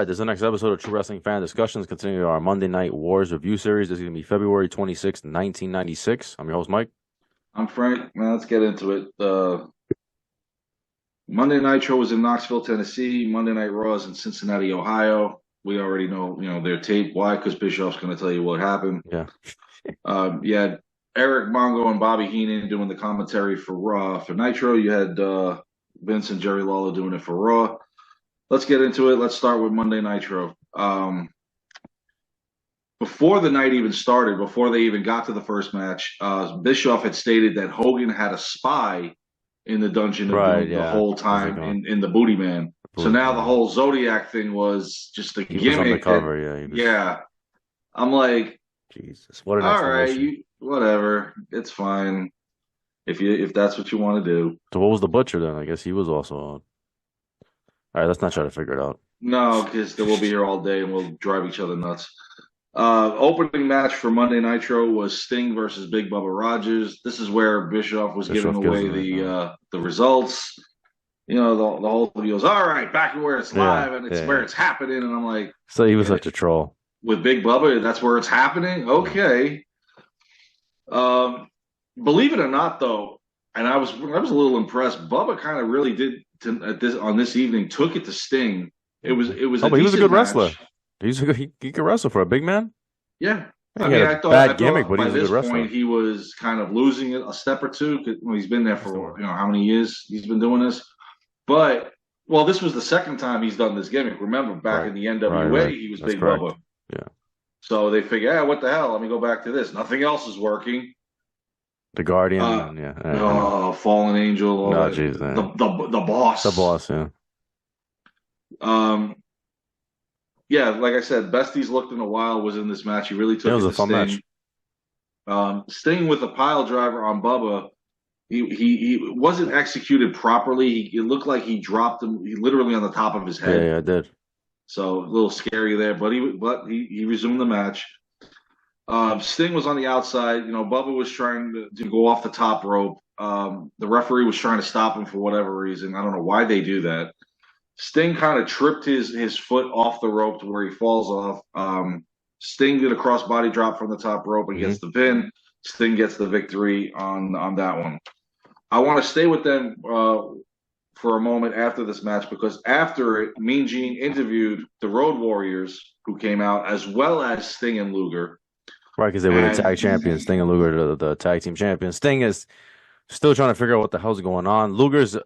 right, this is the next episode of True Wrestling Fan Discussions, continuing our Monday Night Wars review series. This is going to be February 26th, 1996. I'm your host, Mike. I'm Frank. Now let's get into it. Monday Nitro was in Knoxville, Tennessee. Monday Night Raw is in Cincinnati, Ohio. We already know, their tape. Why? Because Bischoff's going to tell you what happened. Yeah. You had Eric Mongo and Bobby Heenan doing the commentary for Raw. For Nitro, you had Vince and Jerry Lawler doing it for Raw. Let's get into it. Let's start with Monday Nitro. Before the night even started, before they even got to the first match, Bischoff had stated that Hogan had a spy in the Dungeon of Doom the whole time in the Booty Man. So now the whole Zodiac thing was just a gimmick. Was undercover, yeah. I'm like, Jesus, what an all right, whatever, it's fine if that's what you want to do. So what was the Butcher then? I guess he was also on. All right, let's not try to figure it out. No, because we'll be here all day and we'll drive each other nuts. Opening match for Monday Nitro was Sting versus Big Bubba Rogers. This is where Bischoff was giving away the results. The whole thing goes, all right, back to where it's live and it's where it's happening. And I'm like, so he was such a troll with Big Bubba. That's where it's happening. Okay. Believe it or not, though, and I was a little impressed. Bubba kind of really did on this evening took it to Sting. It was. But he was a good wrestler. He could wrestle for a big man. Yeah. I thought bad gimmick, but by he was a good wrestler. Point, he was kind of losing it a step or two because he's been there for how many years he's been doing this. But this was the second time he's done this gimmick. Remember, back in the NWA, he was Big Bubba. Yeah. So they figure, what the hell? Let me go back to this. Nothing else is working. The Guardian, Fallen Angel. No, geez, the boss. The boss, yeah. Yeah, like I said, best he's looked in a while was in this match. He really took it to fun Sting. Match. Sting with a pile driver on Bubba. He wasn't executed properly. It looked like he dropped him literally on the top of his head. Yeah, I did. So a little scary there, but he resumed the match. Sting was on the outside. Bubba was trying to go off the top rope. The referee was trying to stop him for whatever reason. I don't know why they do that. Sting kind of tripped his foot off the rope to where he falls off. Sting did a crossbody drop from the top rope and gets the pin. Sting gets the victory on that one. I want to stay with them for a moment after this match because after it, Mean Gene interviewed the Road Warriors who came out as well as Sting and Luger. Right, because they were the tag champions. Sting and Luger, the tag team champions. Sting is still trying to figure out what the hell's going on. Luger's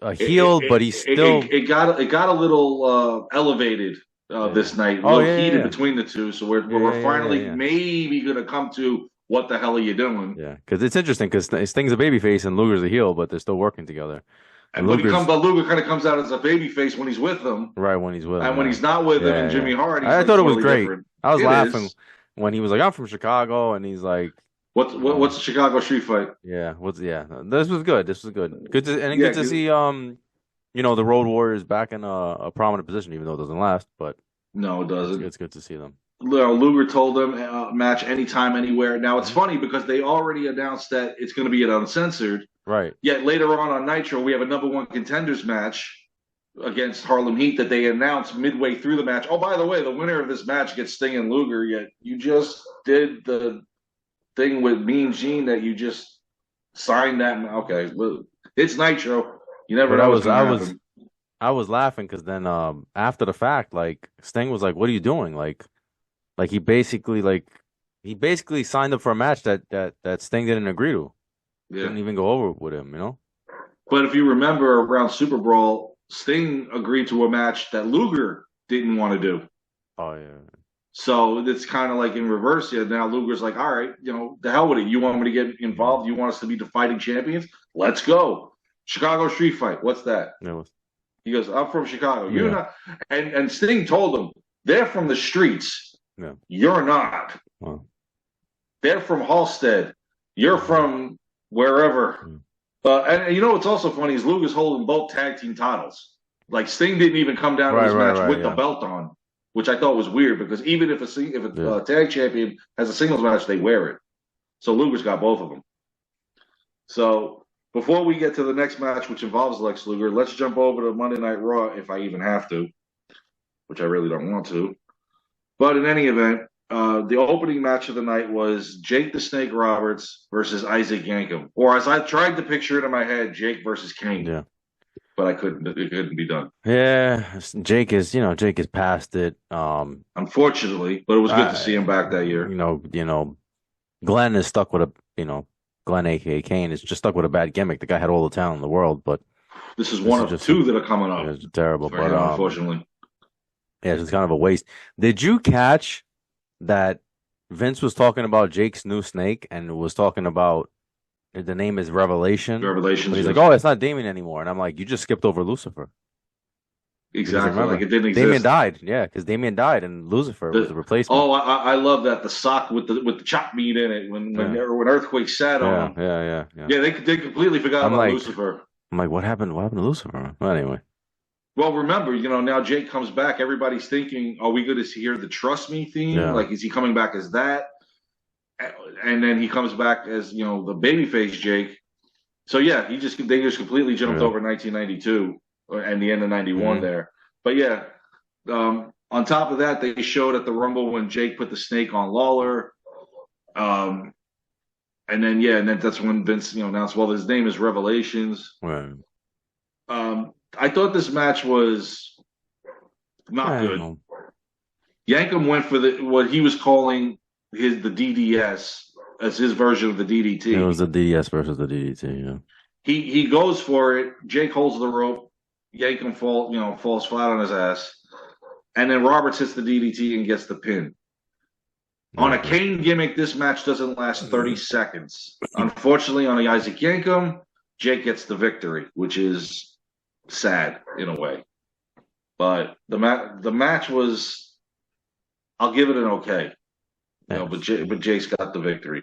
a heel, but he's still. It got a little elevated this night, heated between the two. So we're finally maybe going to come to what the hell are you doing? Yeah, because it's interesting because Sting's a babyface and Luger's a heel, but they're still working together. And Luger kind of comes out as a babyface when he's with them, right? When he's with them, and when he's not with them, and Jimmy Hart. I thought it was great. Different. I was laughing when he was like, "I'm from Chicago," and he's like. What's the Chicago street fight? Yeah, this was good. Good to see the Road Warriors back in a prominent position, even though it doesn't last. But no, it doesn't. It's good to see them. Luger told them match anytime, anywhere. Now it's funny because they already announced that it's going to be an uncensored. Right. Yet later on Nitro, we have a number one contenders match against Harlem Heat that they announced midway through the match. Oh, by the way, the winner of this match gets Sting and Luger. Yet you just did the thing with Mean Gene that you just signed that. Okay, it's Nitro. You never know what's going to happen. I was laughing because then after the fact, like Sting was like, "What are you doing?" Like he basically signed up for a match that Sting didn't agree to. Yeah. Didn't even go over with him, But if you remember around Super Brawl, Sting agreed to a match that Luger didn't want to do. Oh yeah. So it's kind of like in reverse here. Now Luger's like, all right, the hell with it. You want me to get involved? You want us to be the fighting champions? Let's go. Chicago street fight. What's that? Yeah. He goes, I'm from Chicago. You're not. And Sting told him, they're from the streets. Yeah. You're not. Wow. They're from Halstead. You're from wherever. And what's also funny is Luger's holding both tag team titles. Like Sting didn't even come down to this match with the belt on. Which I thought was weird because even if a tag champion has a singles match, they wear it. So Luger's got both of them. So before we get to the next match, which involves Lex Luger, let's jump over to Monday Night Raw if I even have to. which I really don't want to. But in any event, the opening match of the night was Jake the Snake Roberts versus Isaac Yankem, or as I tried to picture it in my head, Jake versus Kane. Yeah. But I couldn't. It couldn't be done. Yeah, Jake is past it. Unfortunately, but it was good to see him back that year. Glenn is stuck with Glenn, aka Kane, is just stuck with a bad gimmick. The guy had all the talent in the world, but this is one of two that are coming up. It's terrible, but unfortunately, yeah, it's kind of a waste. Did you catch that Vince was talking about Jake's new snake and was talking about the name is Revelation? Revelation. But he's like, oh, it's not Damien anymore, and I'm like, you just skipped over Lucifer. Exactly, like it didn't exist. Damien died, yeah, because Damien died, and Lucifer was the replacement. Oh, I love that, the sock with the chop meat in it when Earthquake sat on him. Yeah. Yeah, they completely forgot about Lucifer. I'm like, what happened? What happened to Lucifer? Well, anyway. Well, remember, now Jake comes back. Everybody's thinking, are we going to hear the "Trust Me" theme? Yeah. Like, is he coming back as that? And then he comes back as the babyface Jake. So yeah, they just completely jumped over 1992 and the end of 91 there. But yeah, on top of that, they showed at the Rumble when Jake put the snake on Lawler. And then that's when Vince announced, well, his name is Revelations. Right. I thought this match was not good. Yankem went for what he was calling the DDS as his version of the DDT. It was the DDS versus the DDT. Yeah. He goes for it. Jake holds the rope. Yankem falls flat on his ass, and then Roberts hits the DDT and gets the pin. On a Kane gimmick, this match doesn't last 30 seconds. Unfortunately, on the Isaac Yankem, Jake gets the victory, which is sad in a way. But the match was, I'll give it an okay. But Jake's got the victory.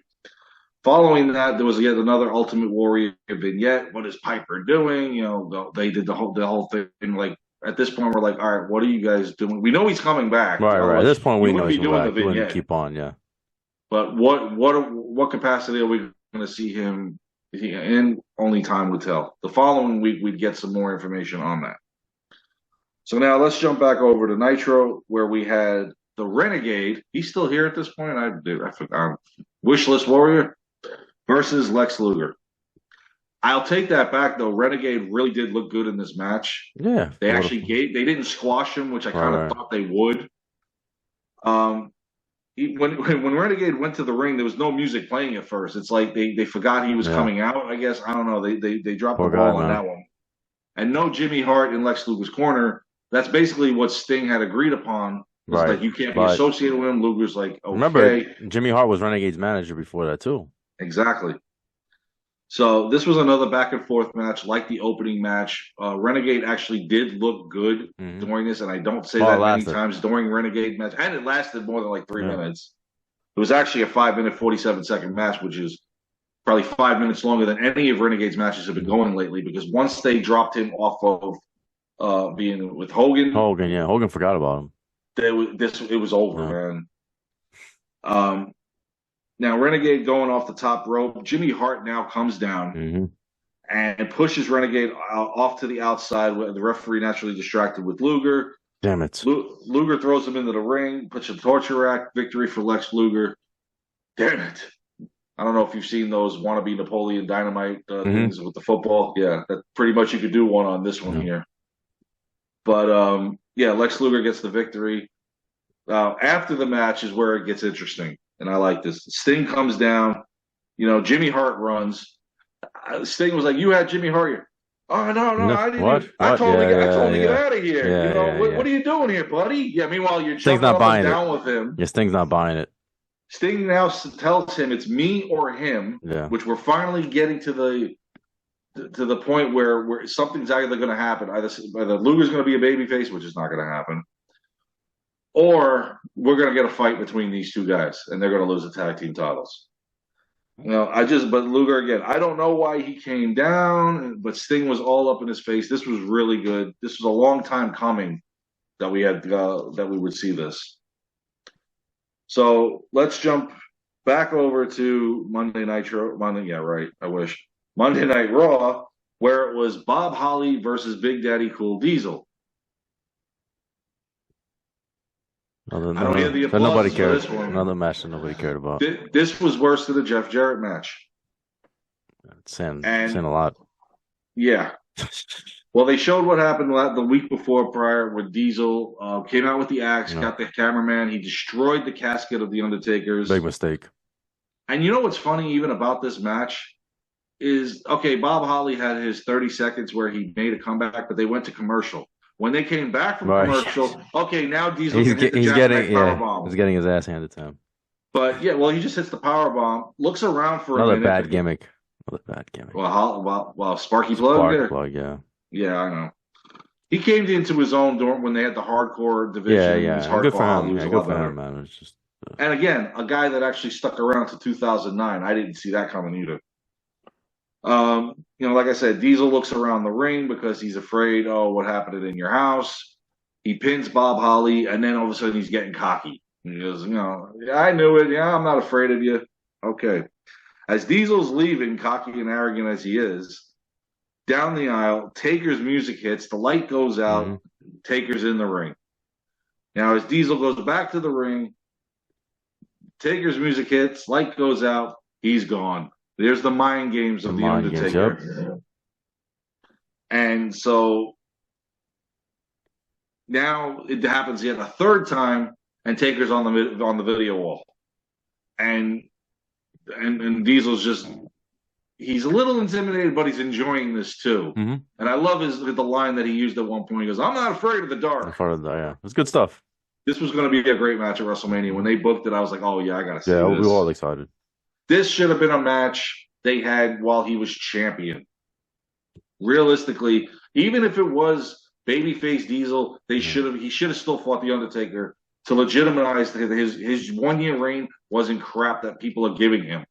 Following that, there was yet another Ultimate Warrior vignette. What is Piper doing? They did the whole thing. Like, at this point, we're like, all right, what are you guys doing? We know he's coming back. Right. At this point, we know he's doing the vignette. Keep on, yeah. But what capacity are we going to see him in? Only time will tell. The following week, we'd get some more information on that. So now let's jump back over to Nitro, where we had the Renegade. He's still here at this point. I forgot. Wishless Warrior versus Lex Luger. I'll take that back, though. Renegade really did look good in this match. Yeah. They they didn't squash him, which I kind of thought they would. When Renegade went to the ring, there was no music playing at first. It's like they forgot he was coming out, I guess. I don't know. They dropped the ball on that one. And no Jimmy Hart in Lex Luger's corner. That's basically what Sting had agreed upon. It's like, you can't be associated with him. Luger's like, okay. Remember, Jimmy Hart was Renegade's manager before that, too. Exactly. So this was another back and forth match, like the opening match. Renegade actually did look good during this, and I don't say that many times during Renegade match. And it lasted more than like 3 minutes. It was actually a 5-minute, 47-second match, which is probably 5 minutes longer than any of Renegade's matches have been going lately, because once they dropped him off of being with Hogan. Hogan forgot about him. It was over, man. Now, Renegade going off the top rope. Jimmy Hart now comes down and pushes Renegade off to the outside, where the referee naturally distracted with Luger. Damn it. Luger throws him into the ring, puts a torture rack, victory for Lex Luger. Damn it. I don't know if you've seen those wannabe Napoleon Dynamite things with the football. Yeah, that pretty much you could do one on this one here. But, Lex Luger gets the victory. After the match is where it gets interesting. And I like this. Sting comes down. Jimmy Hart runs. Sting was like, "You had Jimmy Hart here." Oh, no, I didn't. What? I told him to get out of here. What are you doing here, buddy? Yeah, meanwhile, you're jumping up and down with him. Yeah, Sting's not buying it. Sting now tells him it's me or him, which we're finally getting to the point where something's either going to happen. Either Luger's going to be a babyface, which is not going to happen, or we're going to get a fight between these two guys, and they're going to lose the tag team titles. But Luger, again, I don't know why he came down, but Sting was all up in his face. This was really good. This was a long time coming that we would see this. So let's jump back over to Monday Nitro. Monday Night Raw, where it was Bob Holly versus Big Daddy Cool Diesel. I don't hear the So nobody applause for cared. this one. Another match that nobody cared about. This was worse than the Jeff Jarrett match. It's saying And a lot. yeah. Well, they showed what happened the week before prior when Diesel came out with the axe, got the cameraman. He destroyed the casket of the Undertaker's. Big mistake. And you know what's funny even about this match is, okay, Bob Holly had his 30 seconds where he made a comeback, but they went to commercial. When they came back from commercial, okay, now Diesel can hit the jackknife powerbomb. He's getting his ass handed to him. But yeah, well, he just hits the powerbomb, looks around for a minute. Another bad gimmick. Well, Sparky Plug. Plug, yeah. Yeah, I know. He came into his own when they had the hardcore division. Yeah. Good for him. Good for him, man. It's just. And again, a guy that actually stuck around to 2009. I didn't see that coming either. Like I said, Diesel looks around the ring because he's afraid, what happened in your house? He pins Bob Holly, and then all of a sudden he's getting cocky. He goes, I knew it. Yeah, I'm not afraid of you. Okay. As Diesel's leaving, cocky and arrogant as he is, down the aisle, Taker's music hits, the light goes out, Taker's in the ring. Now, as Diesel goes back to the ring, Taker's music hits, light goes out, he's gone. There's the mind games of the Undertaker. Yep. And so now it happens yet a third time, and Taker's on the video wall. And Diesel's just, he's a little intimidated, but he's enjoying this too. Mm-hmm. And I love the line that he used at one point. He goes, "I'm not afraid of the dark." Yeah, it's good stuff. This was going to be a great match at WrestleMania. When they booked it, I was like, "Oh yeah, I gotta see this." Yeah, we were all excited. This should have been a match they had while he was champion. Realistically, even if it was babyface Diesel, he should have still fought the Undertaker to legitimize his 1 year reign wasn't crap that people are giving him.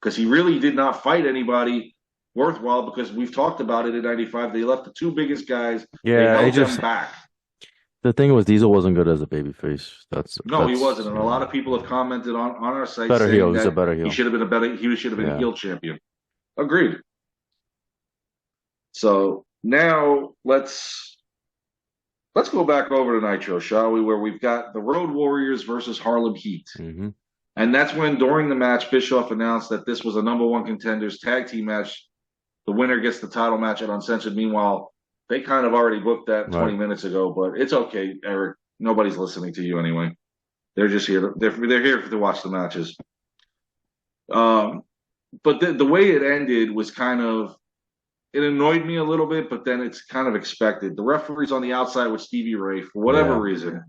Because he really did not fight anybody worthwhile, because we've talked about it in 95. They left the two biggest guys. Yeah, they held them back. The thing was, Diesel wasn't good as a babyface. He wasn't. And a lot of people have commented on our site better saying heel. that He's a better heel. He should have been a heel champion. Agreed. So now let's go back over to Nitro, shall we? Where we've got the Road Warriors versus Harlem Heat. Mm-hmm. And that's when, during the match, Bischoff announced that this was a number one contenders tag team match. The winner gets the title match at Uncensored. Meanwhile, they kind of already booked that 20 minutes ago, but it's okay, Eric. Nobody's listening to you anyway. They're just here. They're here to watch the matches. But the way it ended was it annoyed me a little bit, but then it's kind of expected. The referee's on the outside with Stevie Ray for whatever reason.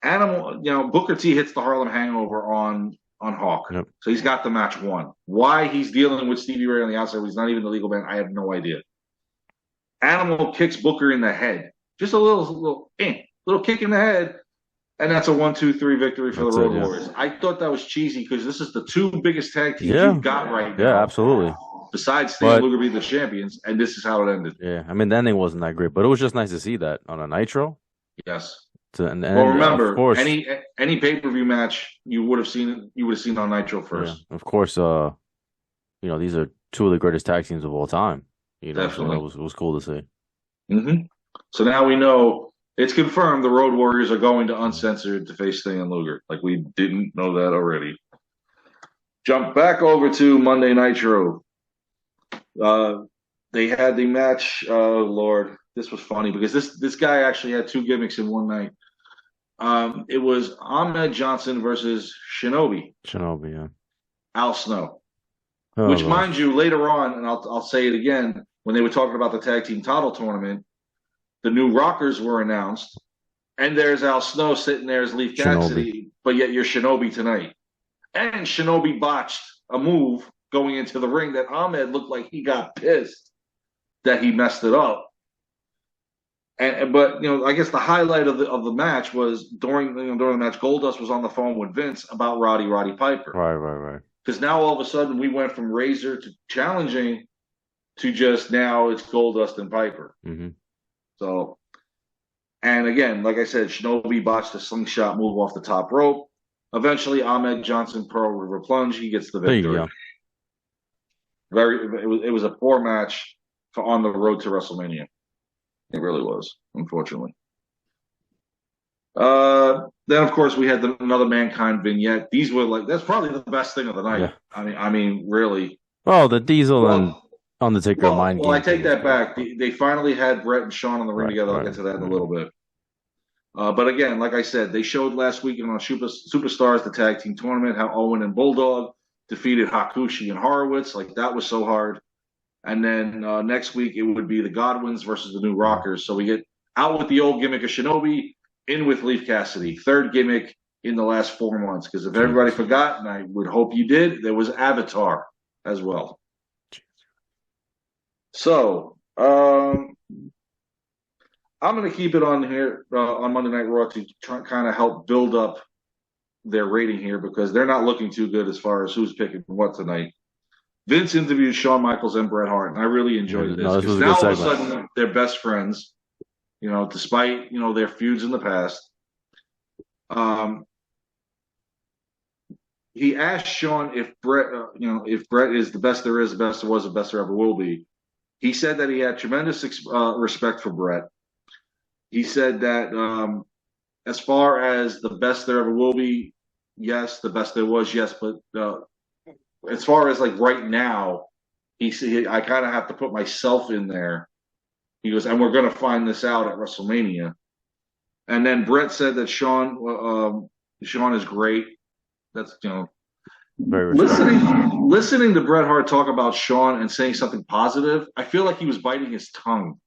Booker T hits the Harlem Hangover on Hawk. Yep. So he's got the match won. Why he's dealing with Stevie Ray on the outside when he's not even the legal man, I have no idea. Animal kicks Booker in the head. Just a little kick in the head, and that's a 1-2-3 victory for the Road Warriors. I thought that was cheesy because this is the two biggest tag teams you've got right now. Yeah, absolutely. Besides Sting and Luger being the champions, and this is how it ended. Yeah, I mean, the ending wasn't that great, but it was just nice to see that on a Nitro. Yes. Well, remember, of course, any pay-per-view match you would have seen on Nitro first. Yeah. Of course, these are two of the greatest tag teams of all time. Definitely. So it was cool to see. Mm-hmm. So now we know it's confirmed the Road Warriors are going to Uncensored to face Sting and Luger. Like, we didn't know that already. Jump back over to Monday Nitro. They had the match. Oh Lord, this was funny because this guy actually had two gimmicks in one night. It was Ahmed Johnson versus Shinobi. Yeah. Al Snow. Which, mind you, later on, and I'll say it again, when they were talking about the tag team title tournament, the new Rockers were announced, and there's Al Snow sitting there as Leaf Cassidy, but yet you're Shinobi tonight. And Shinobi botched a move going into the ring that Ahmed looked like he got pissed that he messed it up. But I guess the highlight of the match was during the match, Goldust was on the phone with Vince about Roddy Piper. Right. Because now all of a sudden we went from Razor to challenging to just now it's Goldust and Piper. Mm-hmm. So, and again, like I said, Shinobi botched a slingshot move off the top rope. Eventually, Ahmed Johnson Pearl River plunge. He gets the victory. It was a poor match on the road to WrestleMania. It really was, unfortunately. Then of course we had another Mankind vignette. These were like that's probably the best thing of the night. Yeah. I mean, really. Well, the Diesel and Well, Undertaker mind I game thing take was that good. back. They finally had Brett and Sean in the ring Right, together. I'll right. get to that in a Mm. little bit. But again, like I said, they showed last week on Superstars, the tag team tournament, how Owen and Bulldog defeated Hakushi and Horowitz. Like that was so hard. And then next week it would be the Godwins versus the New Mm. Rockers. So we get out with the old gimmick of Shinobi, in with Leaf Cassidy. Third gimmick in the last 4 months. Because if everybody Jesus. forgot, and I would hope you did, there was Avatar as well. So I'm going to keep it on here on Monday Night Raw to try kind of help build up their rating here because they're not looking too good as far as who's picking what tonight. Vince interviewed Shawn Michaels and Bret Hart, and I really enjoyed this No, this because was a now good all of a segment. sudden they're best friends. Despite their feuds in the past. Um, he asked Shawn if Bret is the best there is, the best there was, the best there ever will be. He said that he had tremendous respect for Bret. He said that as far as the best there ever will be, yes, the best there was, yes, but as far as like right now, I kind of have to put myself in there. He goes, and we're going to find this out at WrestleMania. And then Brett said that Sean is great. That's Very respectful. listening to Bret Hart talk about Sean and saying something positive. I feel like he was biting his tongue.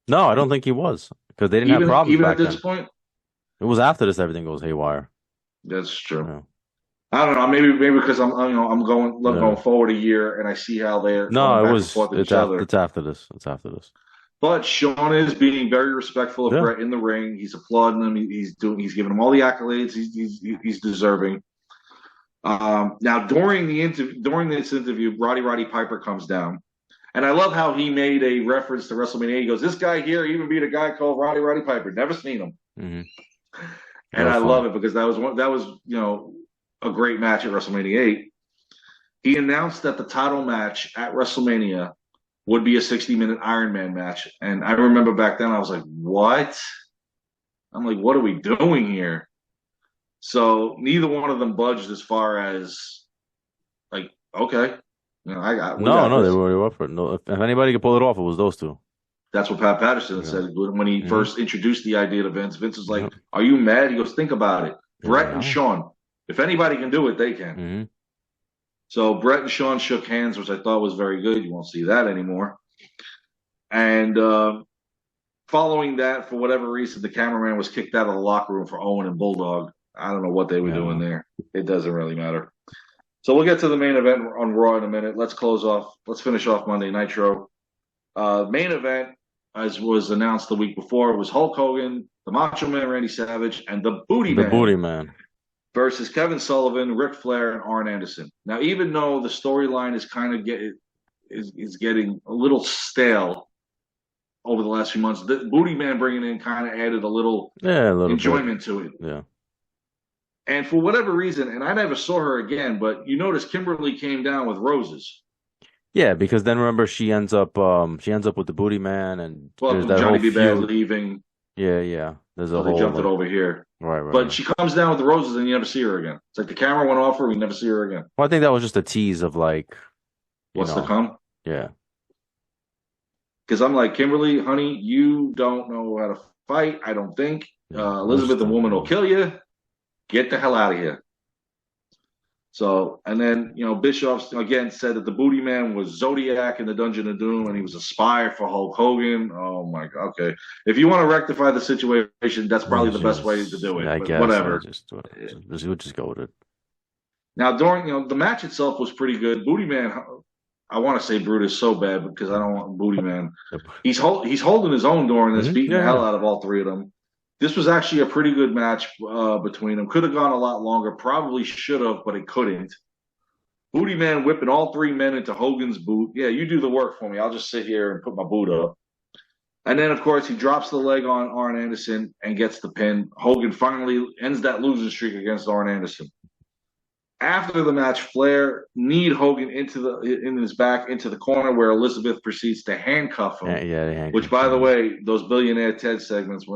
No, I don't think he was because they didn't have Even problems even at back this then. point, It was after this everything goes haywire. that's true. Yeah. I don't know. Maybe because I'm going Yeah. forward a year and I see how they're going No, it back and was forth with each other. it's after this. It's after this. But Sean is being very respectful of Yeah. Bret in the ring. He's applauding him. He's giving him all the accolades he's deserving. Now during this interview, Roddy Piper comes down, and I love how he made a reference to WrestleMania. He goes, "This guy here even beat a guy called Roddy Piper. Never seen him." Hmm. That And was I funny. love it because that was a great match at WrestleMania 8. He announced that the title match at WrestleMania would be a 60-minute Iron Man match, and I remember back then I was like, "What?" I'm like, "What are we doing here?" So neither one of them budged as far as like, okay, we No, got no, this. they were up for it. No, if anybody could pull it off, it was those two. That's what Pat Patterson Yeah. said when he Hmm. first introduced the idea to Vince. Vince was like, Yep. "Are you mad?" He goes, "Think about it. He's like, Brett and oh. Sean. If anybody can do it, they can." Hmm. So Brett and Sean shook hands, which I thought was very good. You won't see that anymore. And following that, for whatever reason, the cameraman was kicked out of the locker room for Owen and Bulldog. I don't know what they were doing Yeah. there. It doesn't really matter. So we'll get to the main event on Raw in a minute. Let's finish off Monday Nitro. Main event, as was announced the week before, was Hulk Hogan, the Macho Man Randy Savage, and the Booty The Man Booty Man. versus Kevin Sullivan, Ric Flair, and Arn Anderson. Now, even though the storyline is kind of getting a little stale over the last few months, the Booty Man bringing in kind of added a little Yeah, a little bit. enjoyment to it. Yeah. And for whatever reason, and I never saw her again, but you notice Kimberly came down with roses. Yeah, because then remember she ends up with the Booty Man and there's Well, that whole Johnny B. Bad feud. leaving, Yeah, yeah. There's a so they whole jumped it like over here. right, But right. she comes down with the roses and you never see her again. It's like the camera went off her, we never see her again. Well, I think that was just a tease of like, you What's to know, come? yeah. Because I'm like, Kimberly, honey, you don't know how to fight, I don't think. Yeah. It was Elizabeth, just the a, woman, will kill you. Get the hell out of here. So, and then, Bischoff again said that the Booty Man was Zodiac in the Dungeon of Doom and he was a spy for Hulk Hogan. Oh my God. Okay. If you want to rectify the situation, that's probably the best way to do it. I But guess I whatever. just go with it. Now, during, the match itself was pretty good. Booty Man, I want to say Brutus so bad because I don't want Booty Man. Yep. He's holding his own during this, beating the hell Yeah. out of all three of them. This was actually a pretty good match between them. Could have gone a lot longer. Probably should have, but it couldn't. Booty Man whipping all three men into Hogan's boot. Yeah, you do the work for me. I'll just sit here and put my boot up. And then, of course, he drops the leg on Arn Anderson and gets the pin. Hogan finally ends that losing streak against Arn Anderson. After the match, Flair kneed Hogan in his back into the corner where Elizabeth proceeds to handcuff him. Yeah, Which, by the way, those Billionaire Ted segments, I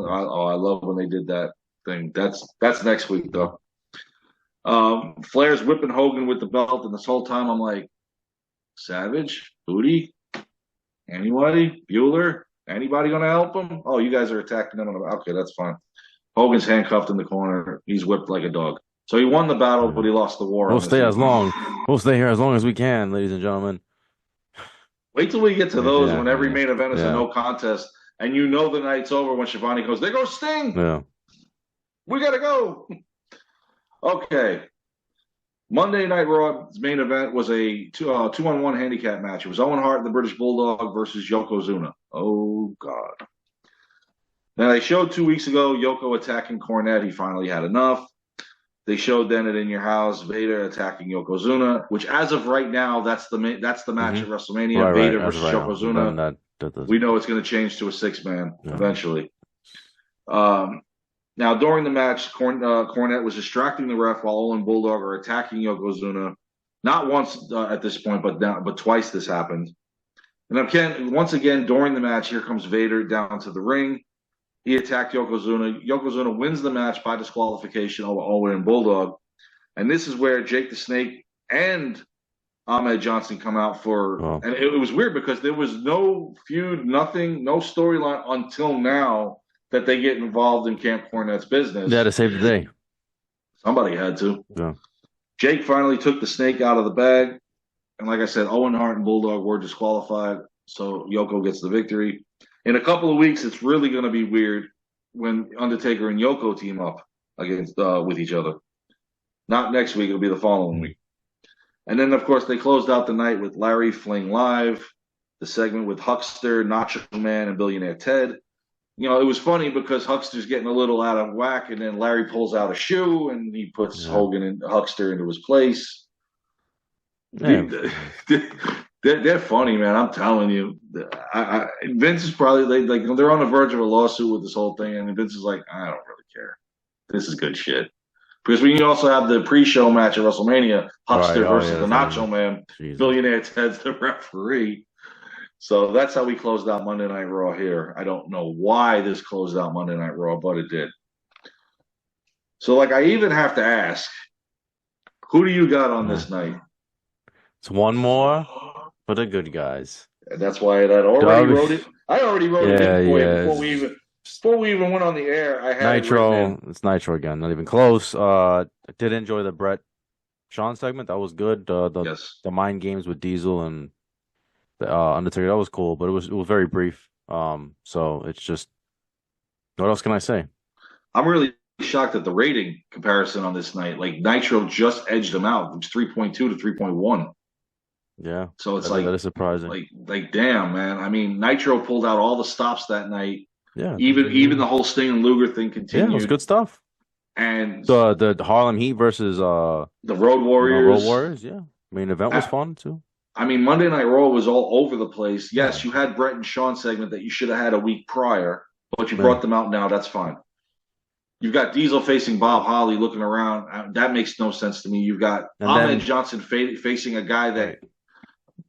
love when they did that. thing. That's next week though. Flair's whipping Hogan with the belt, and this whole time I'm like, Savage, Booty, anybody, Bueller, anybody gonna help him? Oh, you guys are attacking him. Okay, that's fine. Hogan's handcuffed in the corner. He's whipped like a dog. So he won the battle, but he lost the war. We'll stay as long. We'll stay here as long as we can, ladies and gentlemen. Wait till we get to those when every main event is a no contest, and you know the night's over when Shivani goes, "There goes Sting. Yeah, we gotta go." Okay. Monday Night Raw's main event was a 2-on-1 handicap match. It was Owen Hart and the British Bulldog versus Yokozuna. Oh God. Now they showed 2 weeks ago Yoko attacking Cornette. He finally had enough. They showed then it in your house, Vader attacking Yokozuna, which as of right now, that's the match at WrestleMania, Vader versus Yokozuna. We know it's going to change to a 6-man eventually. Now, during the match, Cornette was distracting the ref while Owen Bulldog are attacking Yokozuna. Not once at this point, but twice this happened. And once again, during the match, here comes Vader down to the ring. He attacked Yokozuna. Yokozuna wins the match by disqualification over Owen and Bulldog. And this is where Jake the Snake and Ahmed Johnson come out for. And it was weird because there was no feud, nothing, no storyline until now that they get involved in Camp Cornette's business. They had to save the day. Somebody had to. Yeah. Jake finally took the snake out of the bag. And like I said, Owen Hart and Bulldog were disqualified. So Yoko gets the victory. In a couple of weeks, it's really going to be weird when Undertaker and Yoko team up against with each other. Not next week. It'll be the following week. And then, of course, they closed out the night with Larry Fling Live, the segment with Huckster, Nacho Man, and Billionaire Ted. You know, it was funny because Huckster's getting a little out of whack, and then Larry pulls out a shoe, and he puts Hogan and Huckster into his place. Yeah. They're funny, man. I'm telling you. Vince is probably they're on the verge of a lawsuit with this whole thing, and Vince is like, I don't really care. This is good shit. Because we also have the pre-show match at WrestleMania, Huckster versus the Nacho Man. Jesus. Billionaire Ted's the referee. So that's how we closed out Monday Night Raw here. I don't know why this closed out Monday Night Raw, but it did. So, I even have to ask, who do you got on this night? It's one more for the good guys. And that's why I already wrote it. I already wrote it before we even went on the air. I had Nitro. It's Nitro again. Not even close. I did enjoy the Brett Sean segment. That was good. The mind games with Diesel and Undertaker, that was cool, but it was very brief. So it's just, what else can I say? I'm really shocked at the rating comparison on this night. Nitro just edged them out. It was 3.2 to 3.1. Yeah. So it's that is surprising. Damn, man. I mean, Nitro pulled out all the stops that night. Yeah. Even the whole Sting and Luger thing continued. Yeah, it was good stuff. And the Harlem Heat versus the Road Warriors. Road Warriors, yeah. Main event was fun too. I mean, Monday Night Raw was all over the place. Yes, you had Brett and Sean segment that you should have had a week prior, but you brought them out now. That's fine. You've got Diesel facing Bob Holly looking around. That makes no sense to me. You've got Ahmed Johnson facing a guy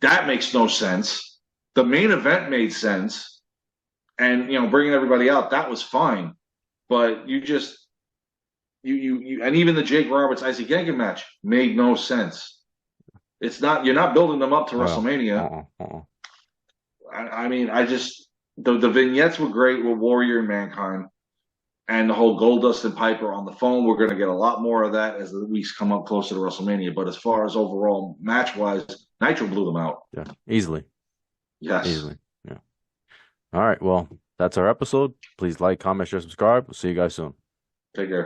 that makes no sense. The main event made sense. And, bringing everybody out, that was fine. But you just, you and even the Jake Roberts Isaac Yankem match made no sense. It's not, you're not building them up to WrestleMania. I mean, the vignettes were great with Warrior and Mankind and the whole Goldust and Piper on the phone. We're going to get a lot more of that as the weeks come up closer to WrestleMania. But as far as overall match-wise, Nitro blew them out. Yeah, easily. Yes. Easily, yeah. All right, well, that's our episode. Please like, comment, share, subscribe. We'll see you guys soon. Take care.